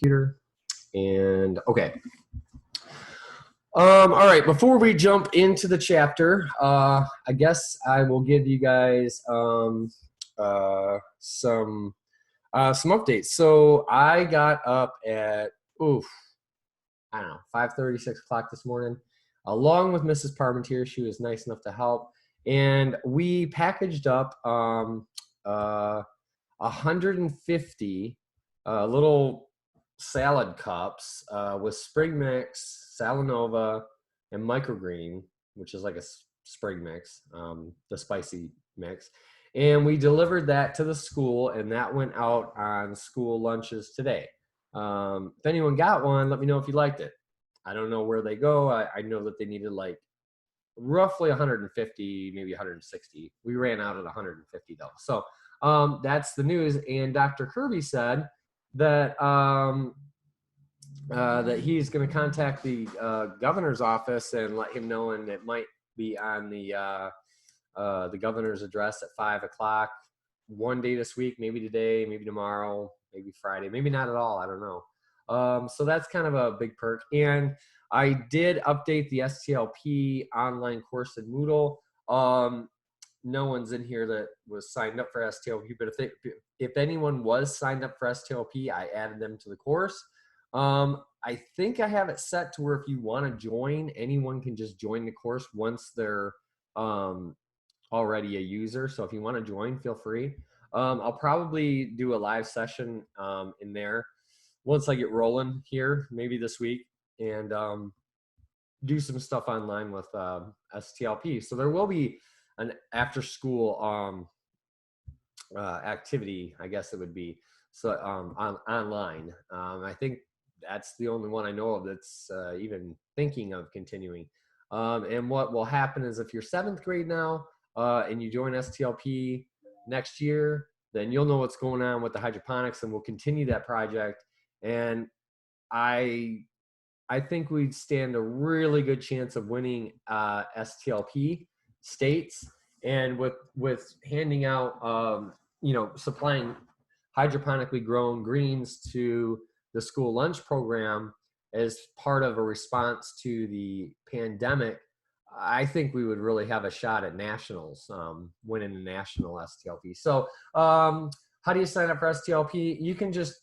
computer. And okay. All right, before we jump into the chapter, I guess I will give you guys some updates. So I got up at, I don't know, 5:30, 6 o'clock this morning, along with Mrs. Parmentier. She was nice enough to help. And we packaged up 150 little salad cups with spring mix, salanova, and microgreen, which is like a spring mix, the spicy mix. And we delivered that to the school, and that went out on school lunches today. If anyone got one, let me know if you liked it. I don't know where they go. I know that they needed like roughly 150, maybe 160. We ran out at 150 though. So that's the news. And Dr. Kirby said that that he's going to contact the governor's office and let him know, and it might be on the governor's address at 5 o'clock one day this week, maybe today, maybe tomorrow, maybe Friday, maybe not at all. I don't know. So that's kind of a big perk. And I did update the STLP online course in Moodle. No one's in here that was signed up for STLP, but if anyone was signed up for STLP, I added them to the course. I think I have it set to where if you want to join, anyone can just join the course once they're already a user. So if you want to join, feel free. I'll probably do a live session in there once I get rolling here, maybe this week, and do some stuff online with STLP. So there will be an after school activity, I guess it would be, so online. I think that's the only one I know of that's even thinking of continuing. And what will happen is if you're 7th grade now and you join STLP next year, then you'll know what's going on with the hydroponics, and we'll continue that project. And I think we'd stand a really good chance of winning STLP states, and with handing out, supplying hydroponically grown greens to the school lunch program as part of a response to the pandemic. I think we would really have a shot at nationals, winning the national STLP. So how do you sign up for STLP? You can just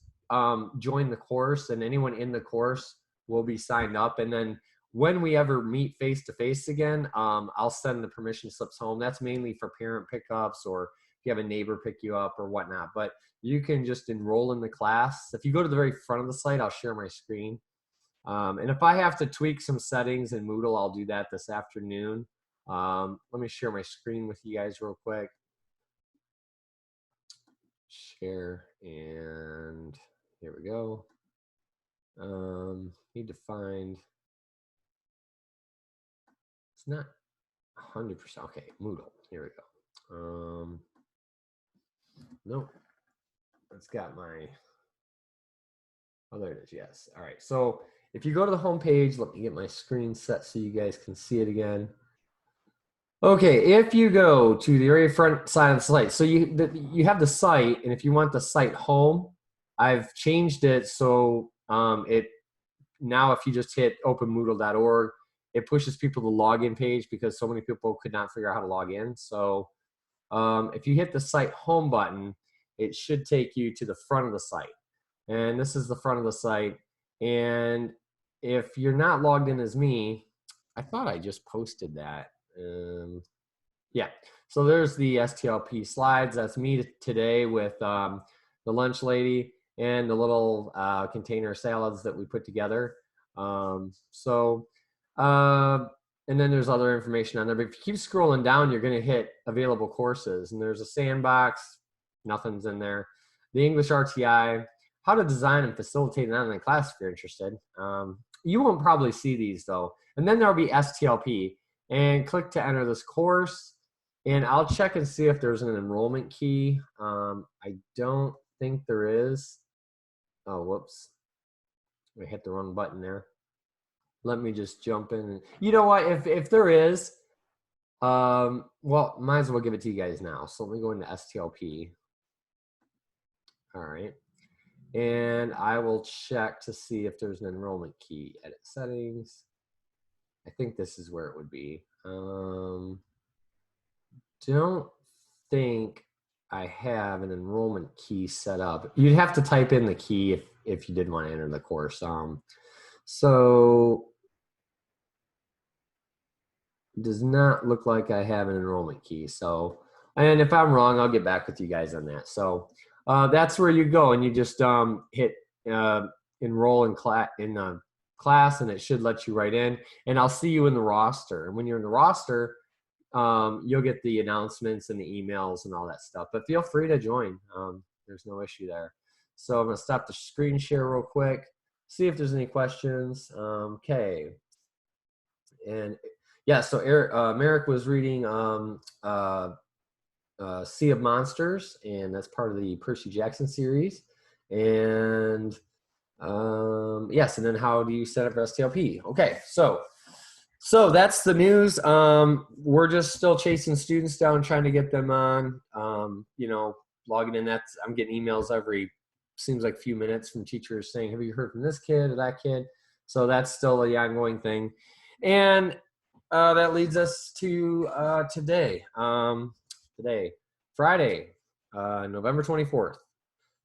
join the course, and anyone in the course will be signed up. And then when we ever meet face-to-face again, I'll send the permission slips home. That's mainly for parent pickups, or if you have a neighbor pick you up or whatnot. But you can just enroll in the class. If you go to the very front of the site, I'll share my screen. And if I have to tweak some settings in Moodle, I'll do that this afternoon. Let me share my screen with you guys real quick. Share, and here we go. Need to find, it's not 100%. Okay, Moodle, here we go. Nope, it's got my, oh, there it is, yes. All right, so if you go to the home page, let me get my screen set so you guys can see it again. Okay, if you go to the very front side of the site, so you have the site, and if you want the site home, I've changed it so now if you just hit openmoodle.org, it pushes people to the login page because so many people could not figure out how to log in. So if you hit the site home button, it should take you to the front of the site. And this is the front of the site. And if you're not logged in as me, I thought I just posted that. Yeah, so there's the STLP slides. That's me today with the lunch lady and the little container salads that we put together. And then there's other information on there. But if you keep scrolling down, you're going to hit available courses. And there's a sandbox. Nothing's in there. The English RTI, how to design and facilitate an online class if you're interested. You won't probably see these, though. And then there'll be STLP. And click to enter this course. And I'll check and see if there's an enrollment key. I don't think there is. Oh, whoops. I hit the wrong button there. Let me just jump in. You know what? If there is, well, might as well give it to you guys now. So let me go into STLP. All right. And I will check to see if there's an enrollment key. Edit settings. I think this is where it would be. Don't think I have an enrollment key set up. You'd have to type in the key if you did want to enter the course. So it does not look like I have an enrollment key. So, and if I'm wrong, I'll get back with you guys on that. So that's where you go, and you just hit enroll in class, and it should let you right in. And I'll see you in the roster. And when you're in the roster, you'll get the announcements and the emails and all that stuff. But feel free to join. There's no issue there. So I'm going to stop the screen share real quick, see if there's any questions. Okay. And yeah, so Merrick was reading Sea of Monsters, and that's part of the Percy Jackson series. And yes, and then how do you set up for STLP? Okay, so that's the news. We're just still chasing students down, trying to get them on, logging in. I'm getting emails seems like a few minutes from teachers saying, have you heard from this kid or that kid? So that's still the ongoing thing. And that leads us to today, Friday, November 24th.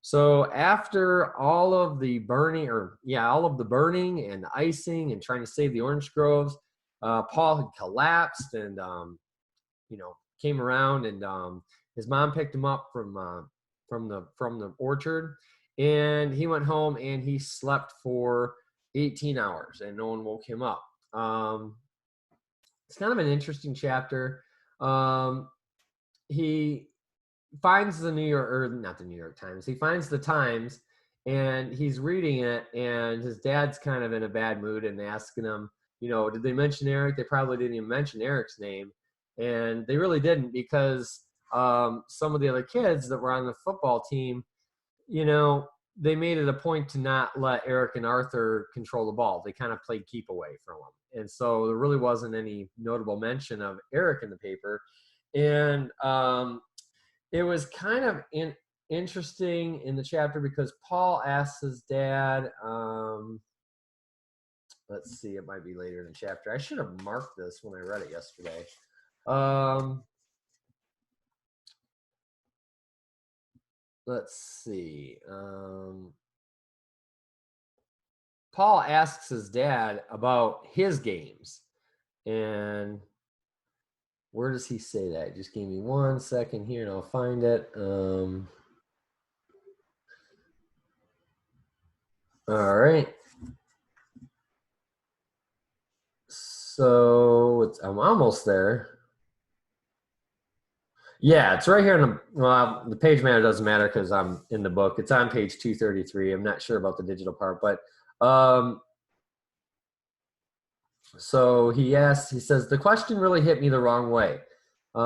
So after all of the burning and the icing and trying to save the orange groves, Paul had collapsed and, came around, and his mom picked him up from the orchard, and he went home and he slept for 18 hours and no one woke him up. It's kind of an interesting chapter. He finds not the New York Times. He finds the Times, and he's reading it, and his dad's kind of in a bad mood and asking him, did they mention Eric? They probably didn't even mention Eric's name. And they really didn't, because some of the other kids that were on the football team, they made it a point to not let Eric and Arthur control the ball. They kind of played keep away from them. And so there really wasn't any notable mention of Eric in the paper. And it was kind of interesting in the chapter because Paul asks his dad, let's see, it might be later in the chapter. I should have marked this when I read it yesterday. Let's see. Paul asks his dad about his games. And where does he say that? Just give me 1 second here and I'll find it. All right. So I'm almost there. Yeah, it's right here in the page matter doesn't matter because I'm in the book. It's on page 233. I'm not sure about the digital part, but so he says, the question really hit me the wrong way. He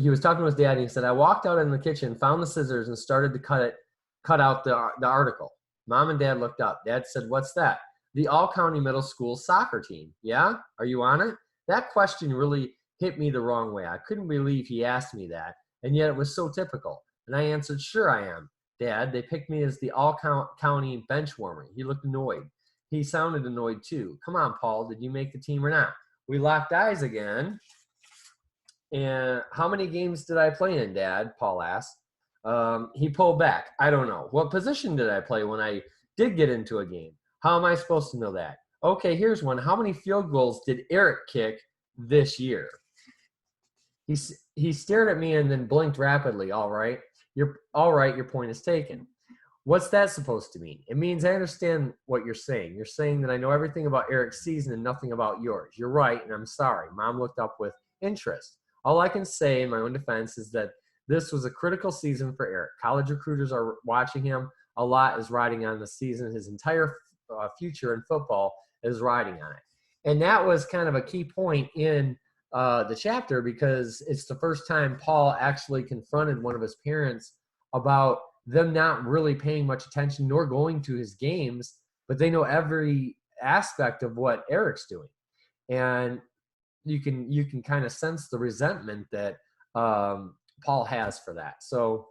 was talking to his dad, and he said, I walked out in the kitchen, found the scissors, and started to cut out the article. Mom and Dad looked up. Dad said, what's that? The all-county middle school soccer team. Yeah? Are you on it? That question really hit me the wrong way. I couldn't believe he asked me that, and yet it was so typical. And I answered, sure I am. Dad, they picked me as the all-county bench warmer. He looked annoyed. He sounded annoyed too. Come on, Paul, did you make the team or not? We locked eyes again. And how many games did I play in, Dad? Paul asked. He pulled back. I don't know. What position did I play when I did get into a game? How am I supposed to know that? Okay, here's one. How many field goals did Eric kick this year? He stared at me and then blinked rapidly. All right, your point is taken. What's that supposed to mean? It means I understand what you're saying. You're saying that I know everything about Eric's season and nothing about yours. You're right, and I'm sorry. Mom looked up with interest. All I can say in my own defense is that this was a critical season for Eric. College recruiters are watching him. A lot is riding on the season. His entire future in football is riding on it. And that was kind of a key point in the chapter, because it's the first time Paul actually confronted one of his parents about them not really paying much attention nor going to his games, but they know every aspect of what Eric's doing. And you can kind of sense the resentment that Paul has for that. So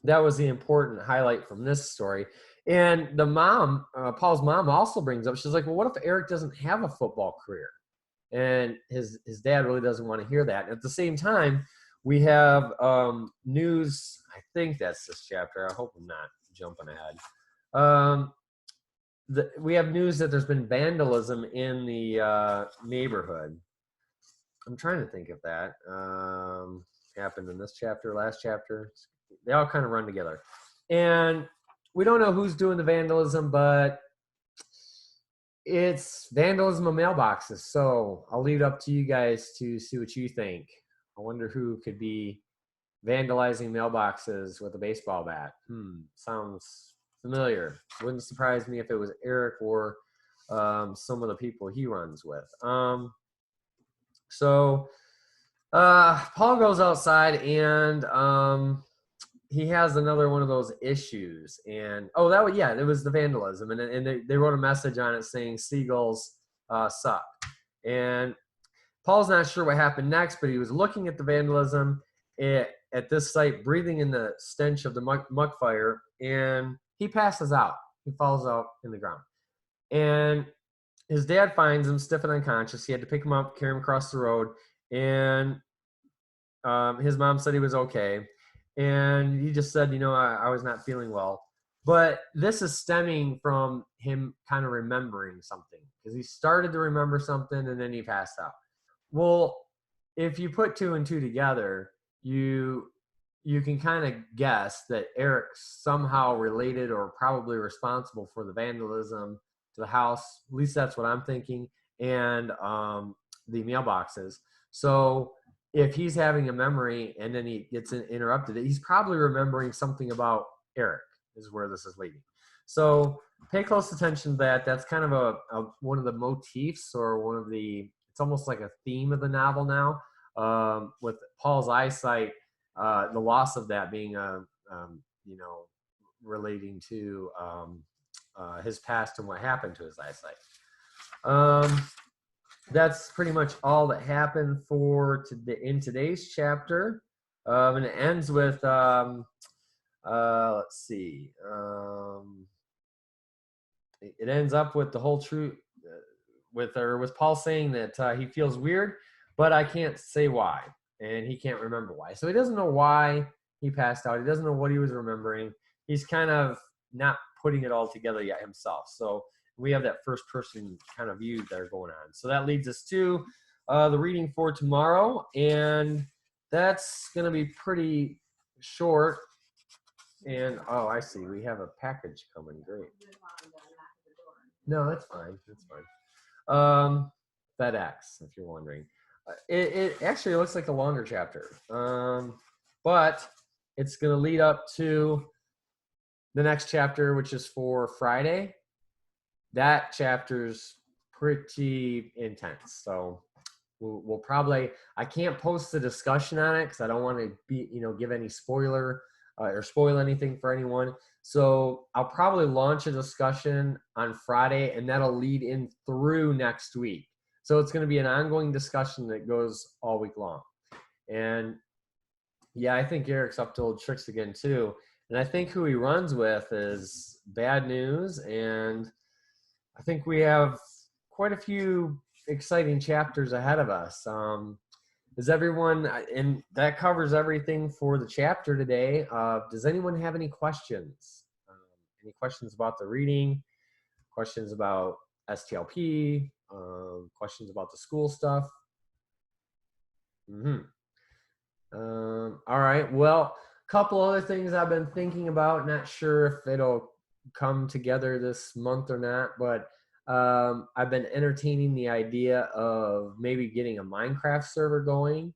that was the important highlight from this story. And the mom, Paul's mom, also brings up, she's like, well, what if Eric doesn't have a football career? And his dad really doesn't want to hear that. And at the same time, we have news. I think that's this chapter. I hope I'm not jumping ahead. We have news that there's been vandalism in the neighborhood. I'm trying to think of that. Happened in this chapter, last chapter. They all kind of run together. And we don't know who's doing the vandalism, but it's vandalism of mailboxes. So I'll leave it up to you guys to see what you think. I wonder who could be vandalizing mailboxes with a baseball bat. Sounds familiar. Wouldn't surprise me if it was Eric or some of the people he runs with. So Paul goes outside and he has another one of those issues. And it was the vandalism. And they wrote a message on it saying seagulls suck. And Paul's not sure what happened next, but he was looking at the vandalism at this site, breathing in the stench of the muck fire, and he passes out. He falls out in the ground. And his dad finds him stiff and unconscious. He had to pick him up, carry him across the road, and his mom said he was okay. And he just said, I was not feeling well. But this is stemming from him kind of remembering something, because he started to remember something and then he passed out. Well, if you put two and two together, you can kind of guess that Eric's somehow related or probably responsible for the vandalism to the house. At least that's what I'm thinking. And the mailboxes. So if he's having a memory and then he gets interrupted, he's probably remembering something about Eric, is where this is leading. So pay close attention to that. That's kind of one of the motifs, or one of the, it's almost like a theme of the novel now, with Paul's eyesight, the loss of that being relating to his past and what happened to his eyesight. That's pretty much all that happened in today's chapter. And it ends with, let's see. It ends up with the whole truth, with Paul saying that he feels weird, but I can't say why. And he can't remember why. So he doesn't know why he passed out. He doesn't know what he was remembering. He's kind of not putting it all together yet himself. So we have that first person kind of view there going on. So that leads us to the reading for tomorrow. And that's going to be pretty short. And, oh, I see. We have a package coming. Great. No, that's fine. That's fine. FedEx, if you're wondering. It actually looks like a longer chapter. But it's going to lead up to the next chapter, which is for Friday. That chapter's pretty intense. So we'll probably, I can't post the discussion on it because I don't want to give any spoiler or spoil anything for anyone. So I'll probably launch a discussion on Friday, and that'll lead in through next week. So it's going to be an ongoing discussion that goes all week long. And yeah, I think Eric's up to old tricks again too. And I think who he runs with is bad news. And I think we have quite a few exciting chapters ahead of us. Is everyone, and that covers everything for the chapter today. Does anyone have any questions? Any questions about the reading? Questions about STLP? Questions about the school stuff? All right. Well, a couple other things I've been thinking about. Not sure if it'll come together this month or not, but I've been entertaining the idea of maybe getting a Minecraft server going,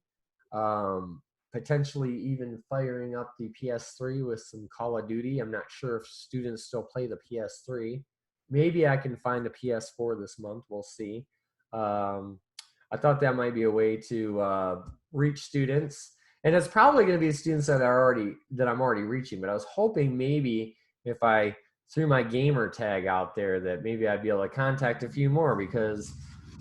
potentially even firing up the PS3 with some Call of Duty. I'm not sure if students still play the PS3. Maybe I can find a PS4 this month. We'll see. I thought that might be a way to reach students, and it's probably going to be students that I'm already reaching. But I was hoping maybe if I threw my gamer tag out there that maybe I'd be able to contact a few more, because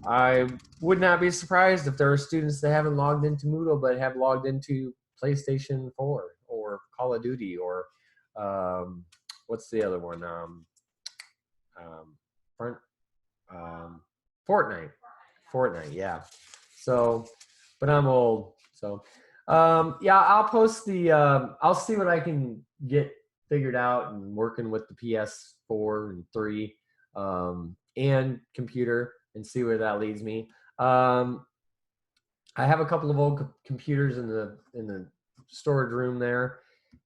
I would not be surprised if there are students that haven't logged into Moodle but have logged into PlayStation 4 or Call of Duty or what's the other one? Front, Fortnite. Fortnite, yeah. So, but I'm old. So, yeah, I'll post the, I'll see what I can get figured out and working with the PS4 and 3 and computer and see where that leads me. I have a couple of old computers in the storage room there,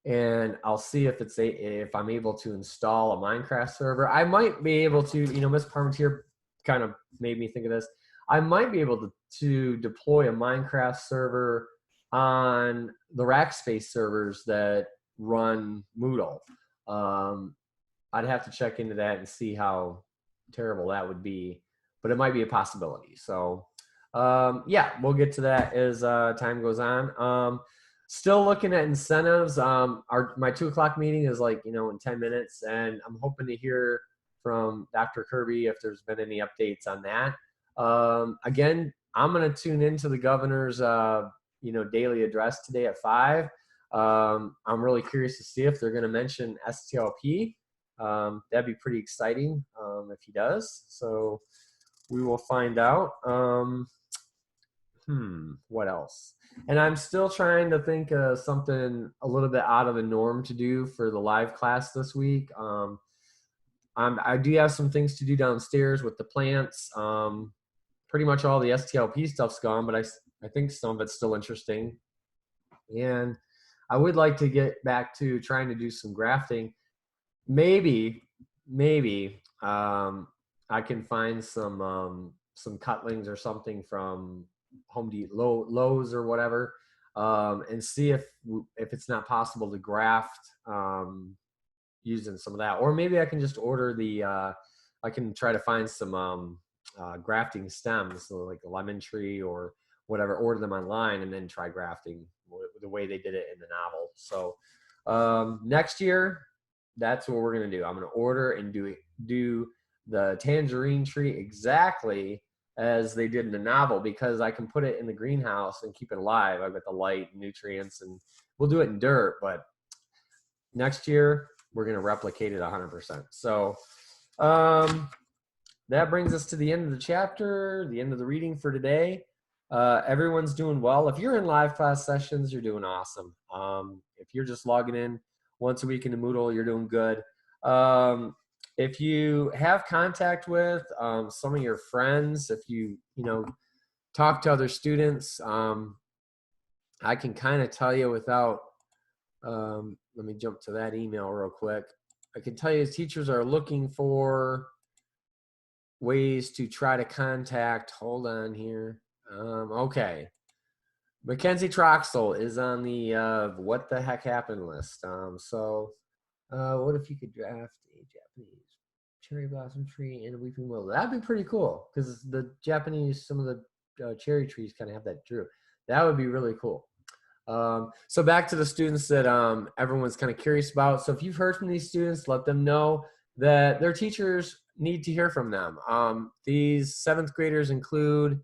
and I'll see if if I'm able to install a Minecraft server. I might be able to, Miss Parmentier kind of made me think of this. I might be able to deploy a Minecraft server on the Rackspace servers that run Moodle. I'd have to check into that and see how terrible that would be, but it might be a possibility. So yeah, we'll get to that as time goes on. Still looking at incentives. My 2 o'clock meeting is like, in 10 minutes, and I'm hoping to hear from Dr. Kirby if there's been any updates on that. Again, I'm going to tune into the governor's, daily address today at 5. I'm really curious to see if they're going to mention STLP. That'd be pretty exciting if he does. So we will find out. What else? And I'm still trying to think of something a little bit out of the norm to do for the live class this week. I do have some things to do downstairs with the plants. Pretty much all the STLP stuff's gone, but I think some of it's still interesting. And I would like to get back to trying to do some grafting. Maybe I can find some cutlings or something from Home Depot, Lowe's or whatever, and see if it's not possible to graft using some of that. Or maybe I can just order I can try to find some grafting stems, so like a lemon tree or whatever, order them online and then try grafting the way they did it in the novel. So next year, that's what we're going to do. I'm going to order and do the tangerine tree exactly as they did in the novel, because I can put it in the greenhouse and keep it alive. I've got the light and nutrients, and we'll do it in dirt, but next year we're going to replicate it 100%. So that brings us to the end of the chapter, the end of the reading for today. Everyone's doing well. If you're in live class sessions, you're doing awesome. If you're just logging in once a week into Moodle, you're doing good. If you have contact with some of your friends, if you talk to other students, I can kind of tell you without, let me jump to that email real quick. I can tell you teachers are looking for ways to try to contact, hold on here. Okay. Mackenzie Troxel is on the what the heck happened list. What if you could draft a Japanese cherry blossom tree and a weeping willow? That'd be pretty cool, because the Japanese, some of the cherry trees kind of have that droop. That would be really cool. So back to the students that everyone's kind of curious about. So if you've heard from these students, let them know that their teachers need to hear from them. These 7th graders include,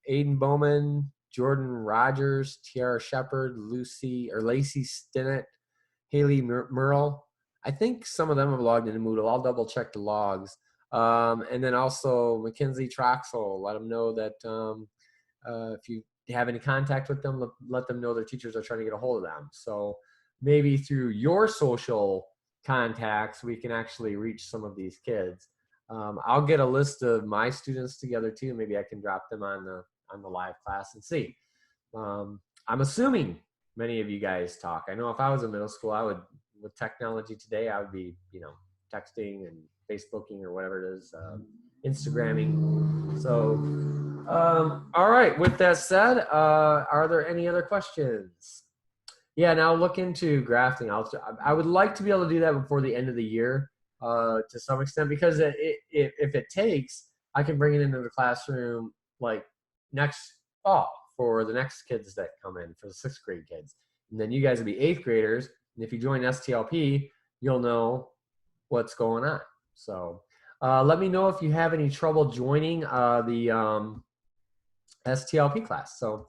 Aiden Bowman, Jordan Rogers, Tiara Shepard, Lacey Stinnett, Haley Merle. I think some of them have logged into Moodle. I'll double check the logs. And then also Mackenzie Troxel. Let them know that if you have any contact with them, let them know their teachers are trying to get a hold of them. So maybe through your social contacts, we can actually reach some of these kids. I'll get a list of my students together too. Maybe I can drop them on the live class and see. I'm assuming many of you guys talk. I know if I was in middle school, I would, with technology today, I would be, texting and Facebooking or whatever it is, Instagramming. So, all right. With that said, are there any other questions? Yeah, now look into grafting. I would like to be able to do that before the end of the year. To some extent, because if it takes, I can bring it into the classroom like next fall for the next kids that come in, for the 6th grade kids. And then you guys will be 8th graders. And if you join STLP, you'll know what's going on. So let me know if you have any trouble joining the STLP class. So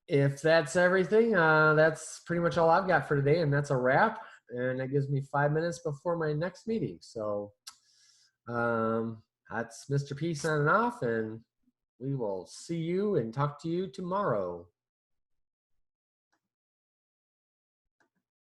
if that's everything, that's pretty much all I've got for today, and that's a wrap. And that gives me 5 minutes before my next meeting. So that's Mr. P signing off, and we will see you and talk to you tomorrow.